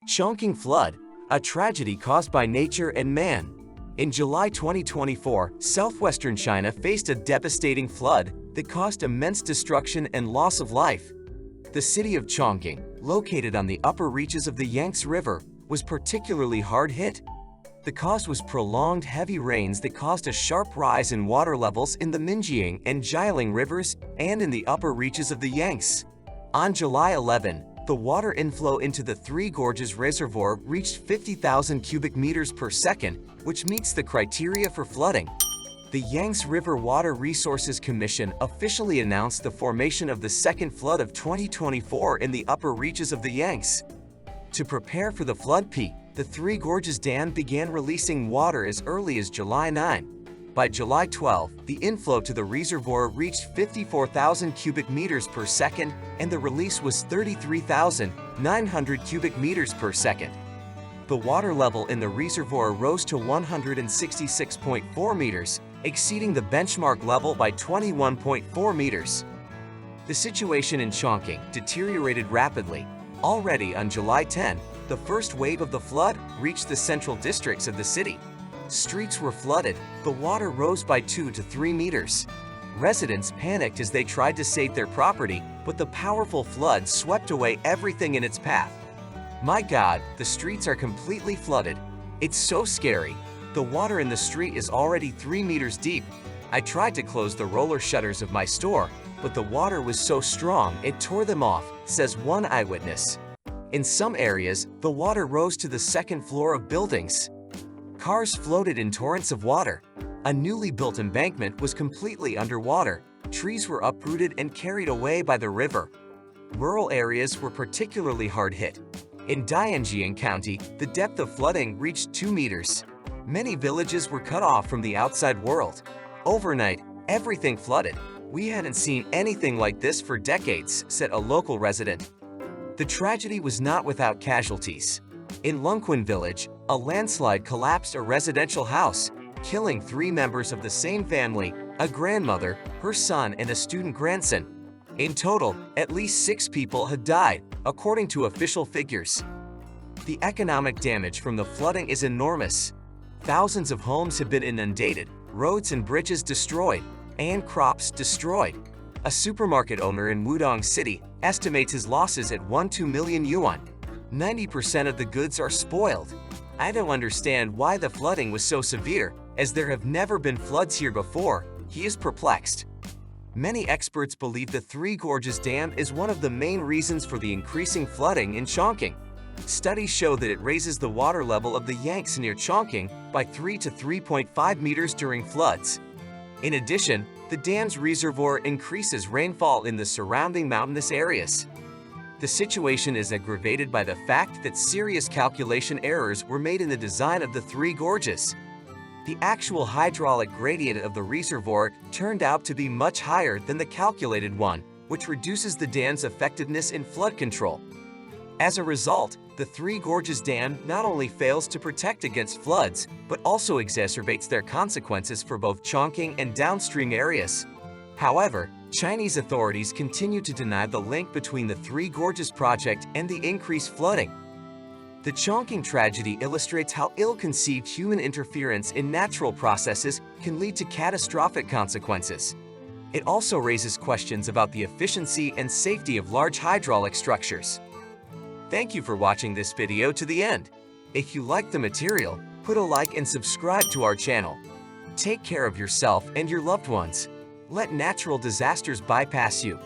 Chongqing flood, a tragedy caused by nature and man. In July 2024, southwestern China faced a devastating flood that caused immense destruction and loss of life. The city of Chongqing, located on the upper reaches of the Yangtze River, was particularly hard hit. The cause was prolonged heavy rains that caused a sharp rise in water levels in the Minjiang and Jialing rivers and in the upper reaches of the Yangtze. On July 11, the water inflow into the Three Gorges Reservoir reached 50,000 cubic meters per second, which meets the criteria for flooding. The Yangtze River Water Resources Commission officially announced the formation of the second flood of 2024 in the upper reaches of the Yangtze. To prepare for the flood peak, the Three Gorges Dam began releasing water as early as July 9. By July 12, the inflow to the reservoir reached 54,000 cubic meters per second and the release was 33,900 cubic meters per second. The water level in the reservoir rose to 166.4 meters, exceeding the benchmark level by 21.4 meters. The situation in Chongqing deteriorated rapidly. Already on July 10, the first wave of the flood reached the central districts of the city. Streets were flooded, the water rose by 2 to 3 meters. Residents panicked as they tried to save their property, but the powerful flood swept away everything in its path. My God, the streets are completely flooded. It's so scary. The water in the street is already 3 meters deep. I tried to close the roller shutters of my store, but the water was so strong it tore them off, says one eyewitness. In some areas, the water rose to the second floor of buildings. Cars floated in torrents of water. A newly built embankment was completely underwater. Trees were uprooted and carried away by the river. Rural areas were particularly hard hit. In Dianjiang County, the depth of flooding reached 2 meters. Many villages were cut off from the outside world. Overnight, everything flooded. We hadn't seen anything like this for decades, said a local resident. The tragedy was not without casualties. In Lungquan village, a landslide collapsed a residential house, killing 3 members of the same family, a grandmother, her son, and a student grandson. In total, at least 6 people had died, according to official figures. The economic damage from the flooding is enormous. Thousands of homes have been inundated, roads and bridges destroyed, and crops destroyed. A supermarket owner in Wudong City estimates his losses at 1-2 million yuan. 90% of the goods are spoiled. I don't understand why the flooding was so severe, as there have never been floods here before. He is perplexed. Many experts believe the Three Gorges Dam is one of the main reasons for the increasing flooding in Chongqing. Studies show that it raises the water level of the Yangtze near Chongqing by 3 to 3.5 meters during floods. In addition, the dam's reservoir increases rainfall in the surrounding mountainous areas. The situation is aggravated by the fact that serious calculation errors were made in the design of the Three Gorges. The actual hydraulic gradient of the reservoir turned out to be much higher than the calculated one, which reduces the dam's effectiveness in flood control. As a result, the Three Gorges Dam not only fails to protect against floods, but also exacerbates their consequences for both Chongqing and downstream areas. However, Chinese authorities continue to deny the link between the Three Gorges project and the increased flooding. The Chongqing tragedy illustrates how ill-conceived human interference in natural processes can lead to catastrophic consequences. It also raises questions about the efficiency and safety of large hydraulic structures. Thank you for watching this video to the end. If you liked the material, put a like and subscribe to our channel. Take care of yourself and your loved ones. Let natural disasters bypass you.